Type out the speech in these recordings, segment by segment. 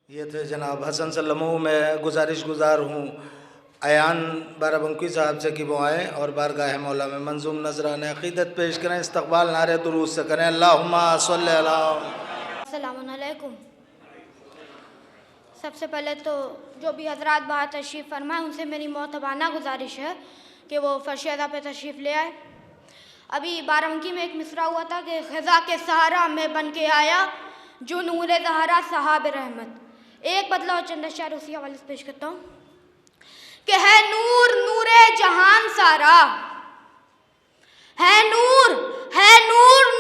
یہ تھے جناب حسن سلمو. میں گزارش گزار ہوں ایان بارابنکی صاحب سے کہ وہ آئیں اور بارگاہ مولا میں منظوم نذران عقیدت پیش کریں. استقبال نعرہ درود سے کریں. اللہم صلی علی. السلام علیکم. سب سے پہلے تو جو بھی حضرات باہر تشریف فرمائیں ان سے میری معتبانہ گزارش ہے کہ وہ فرش ادا پہ تشریف لے آئے. ابھی بارہمکی میں ایک مصرع ہوا تھا کہ خزاں کے سہارا میں بن کے آیا جو نور زہرا صحاب رحمت. ایک بدلہ اور چند اشعار اسی حوالے سے پیش کرتا ہوں کہ ہے نور نور جہان سارا، ہے نور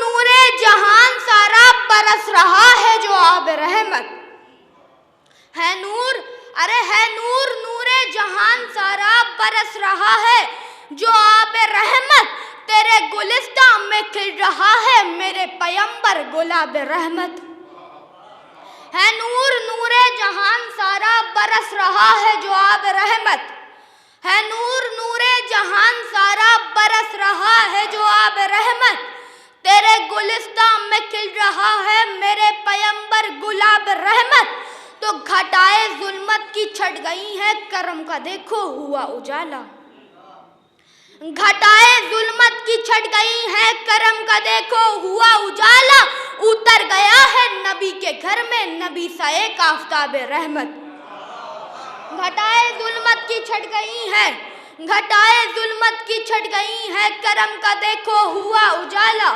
نور جہان سارا، برس رہا ہے جو آب رحمت. ہے نور، ارے ہے نور نور جہان سارا، برس رہا ہے جو آب رحمت. تیرے گلستان میں کھل رہا ہے میرے پیمبر گلاب رحمت. ہے نور نور جہان سارا، برس رہا ہے جو آب رحمت. ہے نور نور جہان سارا، برس رہا ہے جو آب رحمت. تیرے گلستان میں کھل رہا ہے میرے پیمبر گلاب رحمت. تو گھٹائے ظلمت کی چھٹ گئی ہے کرم کا دیکھو ہوا اجالا. گھٹائے ظلمت کی چھٹ گئی ہے کرم کا دیکھو ہوا اجالا. اتر گیا ہے نبی کے گھر میں نبی سا ایک آفتاب رحمت. گھٹائے ظلمت کی چھٹ گئی ہے، گھٹائے ظلمت کی چھٹ گئی ہے کرم کا دیکھو ہوا اجالا.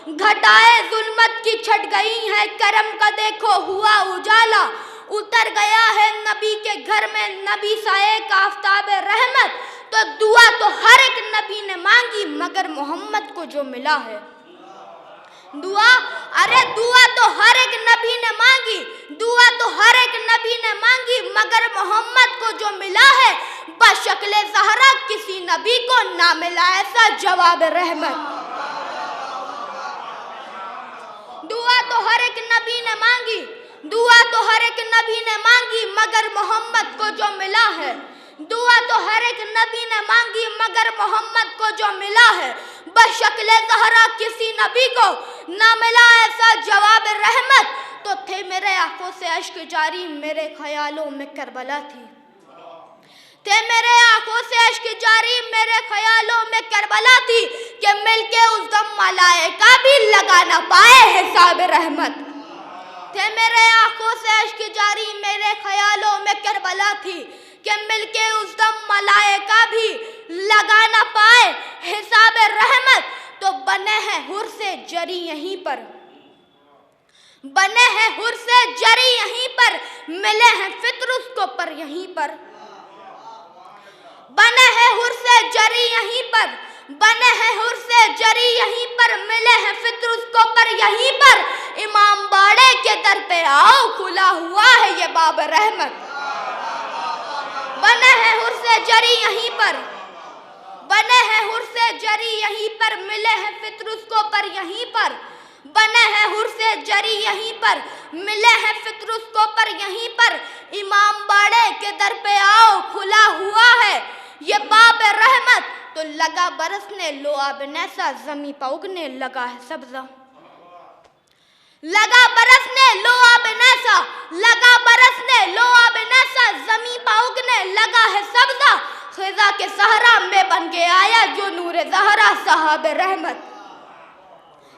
گھٹائے ظلمت کی چھٹ گئی ہے کرم کا دیکھو ہوا اجالا. اتر گیا ہے نبی کے گھر میں نبی سا ایک آفتاب رحمت. تو دعا تو ہر ایک نبی نے مانگی مگر محمد کو جو ملا ہے. دعا، ارے دعا تو ہر ایک نبی نے مانگی، دعا تو ہر ایک نبی نے مانگی مگر محمد کو جو ملا ہے. بشکل زہرا کسی نبی کو نہ ملا ایسا جواب رحمت. دعا تو ہر ایک نبی نے مانگی، دعا تو ہر ایک نبی نے مانگی مگر محمد کو جو ملا ہے. دعا تو ہر ایک نبی نے مانگی مگر محمد کو جو ملا ہے. بشکل زہرا کسی نبی کو نہ ملا ایسا جواب رحمت. تو تھے میرے آنکھوں سے اشک جاری میرے خیالوں میں کربلا تھی. تھے میرے آنکھوں سے اشک جاری میرے خیالوں میں کربلا تھی کہ مل کے اس دم ملائکہ بھی لگا نہ پائے حساب رحمت. تھے میرے آنکھوں سے اشک جاری میرے خیالوں میں کربلا تھی کہ مل کے اس دم ملائکہ بھی لگا نہ پائے حساب رحمت. تو بنے ہیں حر سے جری یہیں پر، بنے ہیں حر سے جری یہیں پر، ملے ہیں فطر اس کو پر یہیں پر. بنے ہیں حر سے جری یہیں پر، بنے ہیں حر سے جری یہیں پر، ملے ہیں فطر اس کو پر یہیں پر. امام باڑے کے در پہ آؤ کھلا ہوا ہے یہ باب رحمت. بنے ہیں حر سے جری یہیں پر، بنے ہیں حر سے جری یہیں پر، ملے ہیں فطر اس کو پر یہیں پر. بنے ہیں حر سے جری یہیں پر، ملے ہیں فطر اس کو پر یہیں پر. امام باڑے کے در پہ آؤ کھلا ہوا ہے یہ باب رحمت. تو لگا برسنے لو آب نیسا زمیں پہ اگنے لگا ہے سبزہ. لگا برسنے لو آب نیسا، لگا برسنے لو آب نیسا زمیں پہ اگنے لگا ہے سبزہ. خزاں کے صحرا میں بن کے آیا جو نور زہرا صحاب رحمت.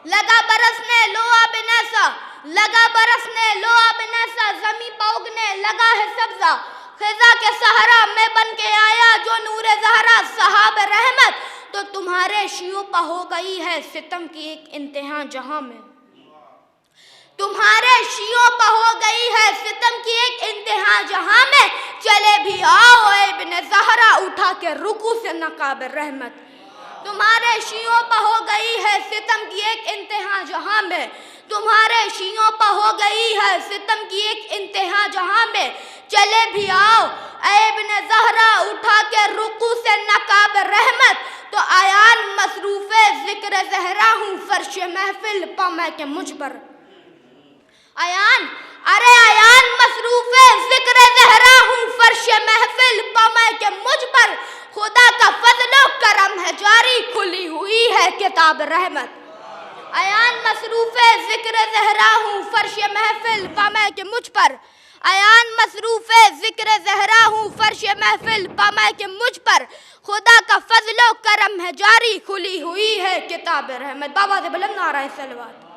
لگا برسنے لو آب نیسا، لگا برسنے لو آب نیسا زمیں پہ اگنے لگا ہے سبزہ. خزاں کے صحرا میں بن کے آیا جو نور زہرا صحاب رحمت. تو تمہارے شیعوں پہ ہو گئی ہے ستم کی ایک انتہا جہاں میں، تمہارے شیعوں پہ ہو گئی ہے ستم کی ایک انتہا جہاں میں. چلے بھی آؤ اے ابن زہرا اٹھا کے رکوع سے نقاب رحمت. تمہارے شیعوں پہ ہو گئی ہے ستم کی ایک انتہا جہاں میں، تمہارے شیعوں پہ ہو گئی ہے ستم کی ایک انتہا جہاں میں. چلے بھی آؤ اے ابن زہرا اٹھا کے رکوع سے نقاب رحمت. تو ایان مصروف ذکر زہرا ہوں فرش محفل پا میں کہ مجھ پر. ایان، ارے ایان مصروف ذکر زہرا ہوں فرش محفل پا میں کہ مجھ پر. خدا کا فضل و کرم ہے جاری کھلی ہوئی ہے کتاب رحمت. ایان مصروف ذکر زہرا ہوں فرش محفل پا میں کہ مجھ پر. ایان مصروف ذکر زہرا ہوں، فرش محفل پامہ کہ مجھ پر خدا کا فضل و کرم ہے جاری، کھلی ہوئی ہے کتاب رحمت. بابا سے بلند نعرہ صلوات.